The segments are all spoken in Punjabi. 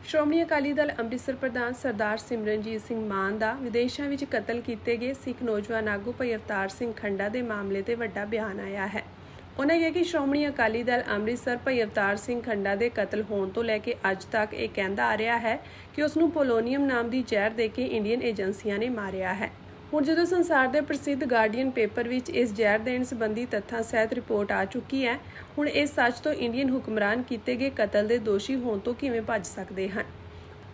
ਸ਼੍ਰੋਮਣੀ ਅਕਾਲੀ ਦਲ ਅੰਮ੍ਰਿਤਸਰ ਪ੍ਰਧਾਨ ਸਰਦਾਰ ਸਿਮਰਨਜੀਤ ਸਿੰਘ ਮਾਨ ਦਾ ਵਿਦੇਸ਼ਾਂ ਵਿੱਚ ਕਤਲ ਕੀਤੇ ਗਏ ਸਿੱਖ ਨੌਜਵਾਨ ਆਗੂ ਭਾਈ ਅਵਤਾਰ ਸਿੰਘ ਖੰਡਾ ਦੇ ਮਾਮਲੇ ਤੇ ਵੱਡਾ ਬਿਆਨ ਆਇਆ ਹੈ। ਉਹਨਾਂ ਕਿਹਾ ਕਿ ਸ਼੍ਰੋਮਣੀ ਅਕਾਲੀ ਦਲ ਅੰਮ੍ਰਿਤਸਰ ਭਾਈ ਅਵਤਾਰ ਸਿੰਘ ਖੰਡਾ ਦੇ ਕਤਲ ਹੋਣ ਤੋਂ ਲੈ ਕੇ ਅੱਜ ਤੱਕ ਇਹ ਕਹਿੰਦਾ ਆ ਰਿਹਾ ਹੈ ਕਿ ਉਸ ਨੂੰ ਪੋਲੋਨੀਅਮ ਨਾਮ ਦੀ ਜ਼ਹਿਰ ਦੇ ਕੇ ਇੰਡੀਅਨ ਏਜੰਸੀਆਂ ਨੇ ਮਾਰਿਆ ਹੈ। ਹੁਣ ਜਦੋਂ ਸੰਸਾਰ ਦੇ ਪ੍ਰਸਿੱਧ ਗਾਰਡੀਅਨ ਪੇਪਰ ਵਿੱਚ ਇਸ ਜ਼ਹਿਰ ਦੇਣ ਸੰਬੰਧੀ ਤੱਥਾਂ ਸਹਿਤ ਰਿਪੋਰਟ ਆ ਚੁੱਕੀ ਹੈ, ਹੁਣ ਇਸ ਸੱਚ ਤੋਂ ਇੰਡੀਅਨ ਹੁਕਮਰਾਨ ਕੀਤੇ ਗਏ ਕਤਲ ਦੇ ਦੋਸ਼ੀ ਹੋਣ ਤੋਂ ਕਿਵੇਂ ਭੱਜ ਸਕਦੇ ਹਨ।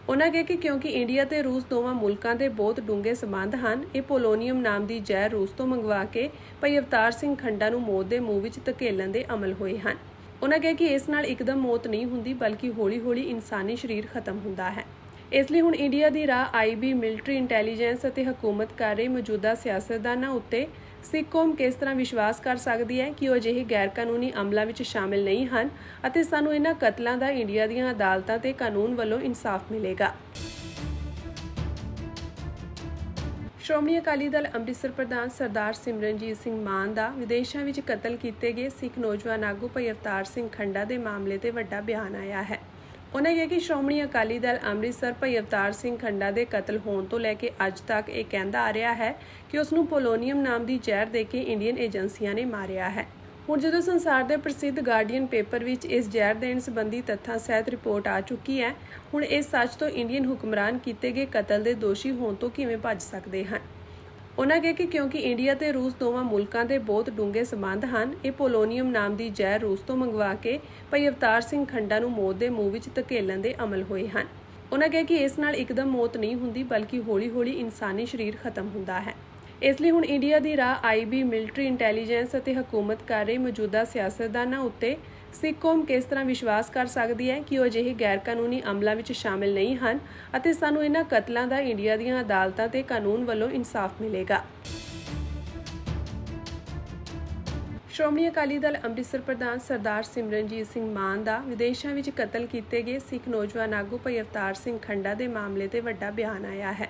ਉਹਨਾਂ ਕਿਹਾ ਕਿ ਕਿਉਂਕਿ ਇੰਡੀਆ ਤੇ ਰੂਸ ਦੋਵਾਂ ਮੁਲਕਾਂ ਦੇ ਬਹੁਤ ਡੂੰਘੇ ਸਬੰਧ ਹਨ, ਇਹ ਪੋਲੋਨੀਅਮ ਨਾਮ ਦੀ ਜ਼ਹਿਰ ਰੂਸ ਤੋਂ ਮੰਗਵਾ ਕੇ ਭਾਈ ਅਵਤਾਰ ਸਿੰਘ ਖੰਡਾ ਨੂੰ ਮੌਤ ਦੇ ਮੂੰਹ ਵਿੱਚ ਧਕੇਲਣ ਦੇ ਅਮਲ ਹੋਏ ਹਨ। ਉਹਨਾਂ ਕਿਹਾ ਕਿ ਇਸ ਨਾਲ ਇੱਕਦਮ ਮੌਤ ਨਹੀਂ ਹੁੰਦੀ, ਬਲਕਿ ਹੌਲੀ-ਹੌਲੀ ਇਨਸਾਨੀ ਸਰੀਰ ਖਤਮ ਹੁੰਦਾ ਹੈ। ਇਸ ਲਈ ਹੁਣ ਇੰਡੀਆ ਦੀ ਰਾਹ ਆਈਬੀ, ਮਿਲਟਰੀ ਇੰਟੈਲੀਜੈਂਸ ਅਤੇ ਹਕੂਮਤ ਕਰ ਰਹੀ ਮੌਜੂਦਾ ਸਿਆਸਤਦਾਨਾਂ ਉੱਤੇ ਸਿੱਖ ਕੌਮ ਕਿਸ ਤਰ੍ਹਾਂ ਵਿਸ਼ਵਾਸ ਕਰ ਸਕਦੀ ਹੈ ਕਿ ਉਹ ਅਜਿਹੇ ਗੈਰ ਕਾਨੂੰਨੀ ਅਮਲਾਂ ਵਿੱਚ ਸ਼ਾਮਿਲ ਨਹੀਂ ਹਨ ਅਤੇ ਸਾਨੂੰ ਇਹਨਾਂ ਕਤਲਾਂ ਦਾ ਇੰਡੀਆ ਦੀਆਂ ਅਦਾਲਤਾਂ ਤੇ ਕਾਨੂੰਨ ਵੱਲੋਂ ਇਨਸਾਫ ਮਿਲੇਗਾ। ਸ਼੍ਰੋਮਣੀ ਅਕਾਲੀ ਦਲ ਅੰਮ੍ਰਿਤਸਰ ਪ੍ਰਧਾਨ ਸਰਦਾਰ ਸਿਮਰਨਜੀਤ ਸਿੰਘ ਮਾਨ ਦਾ ਵਿਦੇਸ਼ਾਂ ਵਿੱਚ ਕਤਲ ਕੀਤੇ ਗਏ ਸਿੱਖ ਨੌਜਵਾਨ ਆਗੂ ਭਾਈ ਅਵਤਾਰ ਸਿੰਘ ਖੰਡਾ ਦੇ ਮਾਮਲੇ ਤੇ ਵੱਡਾ ਬਿਆਨ ਆਇਆ ਹੈ। ਉਹਨਾਂ ਕਿਹਾ ਕਿ ਸ਼੍ਰੋਮਣੀ ਅਕਾਲੀ ਦਲ ਅੰਮ੍ਰਿਤਸਰ ਭਾਈ ਅਵਤਾਰ ਸਿੰਘ ਖੰਡਾ ਦੇ ਕਤਲ ਹੋਣ ਤੋਂ ਲੈ ਕੇ ਅੱਜ ਤੱਕ ਇਹ ਕਹਿੰਦਾ ਆ ਰਿਹਾ ਹੈ ਕਿ ਉਸ ਨੂੰ ਪੋਲੋਨੀਅਮ ਨਾਮ ਦੀ ਜ਼ਹਿਰ ਦੇ ਕੇ ਇੰਡੀਅਨ ਏਜੰਸੀਆਂ ਨੇ ਮਾਰਿਆ ਹੈ। ਹੁਣ ਜਦੋਂ ਸੰਸਾਰ ਦੇ ਪ੍ਰਸਿੱਧ ਗਾਰਡੀਅਨ ਪੇਪਰ ਵਿੱਚ ਇਸ ਜ਼ਹਿਰ ਦੇਣ ਸੰਬੰਧੀ ਤੱਥਾਂ ਸਹਿਤ ਰਿਪੋਰਟ ਆ ਚੁੱਕੀ ਹੈ, ਹੁਣ ਇਸ ਸੱਚ ਤੋਂ ਇੰਡੀਅਨ ਹੁਕਮਰਾਨ ਕੀਤੇ ਗਏ ਕਤਲ ਦੇ ਦੋਸ਼ੀ ਹੋਣ ਤੋਂ ਕਿਵੇਂ ਭੱਜ ਸਕਦੇ ਹਨ। ਉਹਨਾਂ ਕਿਹਾ ਕਿ ਕਿਉਂਕਿ ਇੰਡੀਆ ਤੇ ਰੂਸ ਦੋਵਾਂ ਮੁਲਕਾਂ ਦੇ ਬਹੁਤ ਡੂੰਘੇ ਸਬੰਧ ਹਨ, ਇਹ ਪੋਲੋਨੀਅਮ ਨਾਮ ਦੀ ਜ਼ਹਿਰ ਰੂਸ ਤੋਂ ਮੰਗਵਾ ਕੇ ਭਾਈ ਅਵਤਾਰ ਸਿੰਘ ਖੰਡਾ ਨੂੰ ਮੌਤ ਦੇ ਮੂੰਹ ਵਿੱਚ ਧਕੇਲਣ ਦੇ ਅਮਲ ਹੋਏ ਹਨ। ਉਹਨਾਂ ਕਿਹਾ ਕਿ ਇਸ ਨਾਲ ਇੱਕਦਮ ਮੌਤ ਨਹੀਂ ਹੁੰਦੀ, ਬਲਕਿ ਹੌਲੀ-ਹੌਲੀ ਇਨਸਾਨੀ ਸਰੀਰ ਖਤਮ ਹੁੰਦਾ ਹੈ। ਇਸ ਲਈ ਹੁਣ ਇੰਡੀਆ ਦੀ ਰਾਹ ਆਈਬੀ, ਮਿਲਟਰੀ ਇੰਟੈਲੀਜੈਂਸ ਅਤੇ ਹਕੂਮਤ ਕਰ ਰਹੀ ਮੌਜੂਦਾ ਸਿਆਸਤਦਾਨਾਂ ਉੱਤੇ ਸਿੱਖ ਕੌਮ ਕਿਸ ਤਰ੍ਹਾਂ ਵਿਸ਼ਵਾਸ ਕਰ ਸਕਦੀ ਹੈ ਕਿ ਉਹ ਅਜਿਹੇ ਗੈਰ ਕਾਨੂੰਨੀ ਅਮਲਾਂ ਵਿੱਚ ਸ਼ਾਮਿਲ ਨਹੀਂ ਹਨ ਅਤੇ ਸਾਨੂੰ ਇਹਨਾਂ ਕਤਲਾਂ ਦਾ ਇੰਡੀਆ ਦੀਆਂ ਅਦਾਲਤਾਂ ਤੇ ਕਾਨੂੰਨ ਵੱਲੋਂ ਇਨਸਾਫ ਮਿਲੇਗਾ। ਸ਼੍ਰੋਮਣੀ ਅਕਾਲੀ ਦਲ ਅੰਮ੍ਰਿਤਸਰ ਪ੍ਰਧਾਨ ਸਰਦਾਰ ਸਿਮਰਨਜੀਤ ਸਿੰਘ ਮਾਨ ਦਾ ਵਿਦੇਸ਼ਾਂ ਵਿੱਚ ਕਤਲ ਕੀਤੇ ਗਏ ਸਿੱਖ ਨੌਜਵਾਨ ਆਗੂ ਭਾਈ ਅਵਤਾਰ ਸਿੰਘ ਖੰਡਾ ਦੇ ਮਾਮਲੇ ਤੇ ਵੱਡਾ ਬਿਆਨ ਆਇਆ ਹੈ।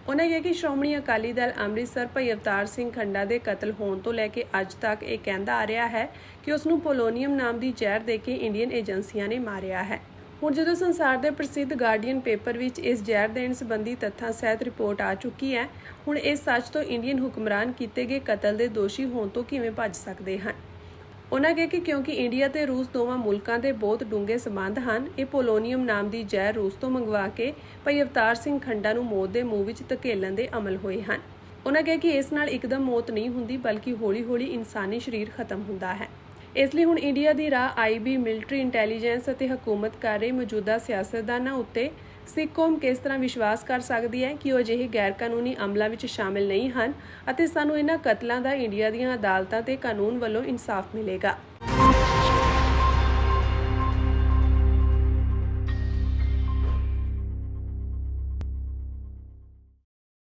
ਉਹਨਾਂ ਕਿਹਾ ਕਿ ਸ਼੍ਰੋਮਣੀ ਅਕਾਲੀ ਦਲ ਅੰਮ੍ਰਿਤਸਰ ਭਾਈ ਅਵਤਾਰ ਸਿੰਘ ਖੰਡਾ ਦੇ ਕਤਲ ਹੋਣ ਤੋਂ ਲੈ ਕੇ ਅੱਜ ਤੱਕ ਇਹ ਕਹਿੰਦਾ ਆ ਰਿਹਾ ਹੈ ਕਿ ਉਸ ਨੂੰ ਪੋਲੋਨੀਅਮ ਨਾਮ ਦੀ ਜ਼ਹਿਰ ਦੇ ਕੇ ਇੰਡੀਅਨ ਏਜੰਸੀਆਂ ਨੇ ਮਾਰਿਆ ਹੈ। ਹੁਣ ਜਦੋਂ ਸੰਸਾਰ ਦੇ ਪ੍ਰਸਿੱਧ ਗਾਰਡੀਅਨ ਪੇਪਰ ਵਿੱਚ ਇਸ ਜ਼ਹਿਰ ਦੇਣ ਸੰਬੰਧੀ ਤੱਥਾਂ ਸਹਿਤ ਰਿਪੋਰਟ ਆ ਚੁੱਕੀ ਹੈ, ਹੁਣ ਇਸ ਸੱਚ ਤੋਂ ਇੰਡੀਅਨ ਹੁਕਮਰਾਨ ਕੀਤੇ ਗਏ ਕਤਲ ਦੇ ਦੋਸ਼ੀ ਹੋਣ ਤੋਂ ਕਿਵੇਂ ਭੱਜ ਸਕਦੇ ਹਨ। ਉਹਨਾਂ ਕਿਹਾ ਕਿ ਕਿਉਂਕਿ ਇੰਡੀਆ ਤੇ ਰੂਸ ਦੋਵਾਂ ਮੁਲਕਾਂ ਦੇ ਬਹੁਤ ਡੂੰਘੇ ਸਬੰਧ ਹਨ, ਇਹ ਪੋਲੋਨੀਅਮ ਨਾਮ ਦੀ ਜ਼ਹਿਰ ਰੂਸ ਤੋਂ ਮੰਗਵਾ ਕੇ ਭਾਈ ਅਵਤਾਰ ਸਿੰਘ ਖੰਡਾ ਨੂੰ ਮੌਤ ਦੇ ਮੂੰਹ ਵਿੱਚ ਧਕੇਲਣ ਦੇ ਅਮਲ ਹੋਏ ਹਨ। ਉਹਨਾਂ ਕਿਹਾ ਕਿ ਇਸ ਨਾਲ ਇੱਕਦਮ ਮੌਤ ਨਹੀਂ ਹੁੰਦੀ, ਬਲਕਿ ਹੌਲੀ-ਹੌਲੀ ਇਨਸਾਨੀ ਸਰੀਰ ਖਤਮ ਹੁੰਦਾ ਹੈ। ਇਸ ਲਈ ਹੁਣ ਇੰਡੀਆ ਦੀ ਰਾਹ ਆਈਬੀ, ਮਿਲਟਰੀ ਇੰਟੈਲੀਜੈਂਸ ਅਤੇ ਹਕੂਮਤ ਕਰ ਰਹੀ ਮੌਜੂਦਾ ਸਿਆਸਤਦਾਨਾਂ ਉੱਤੇ ਸਿੱਖ ਕੌਮ ਕਿਸ ਤਰ੍ਹਾਂ ਵਿਸ਼ਵਾਸ ਕਰ ਸਕਦੀ ਹੈ ਕਿ ਉਹ ਅਜਿਹੇ ਗੈਰ ਕਾਨੂੰਨੀ ਅਮਲਾਂ ਵਿੱਚ ਸ਼ਾਮਿਲ ਨਹੀਂ ਹਨ ਅਤੇ ਸਾਨੂੰ ਇਹਨਾਂ ਕਤਲਾਂ ਦਾ ਇੰਡੀਆ ਦੀਆਂ ਅਦਾਲਤਾਂ ਤੇ ਕਾਨੂੰਨ ਵੱਲੋਂ ਇਨਸਾਫ ਮਿਲੇਗਾ।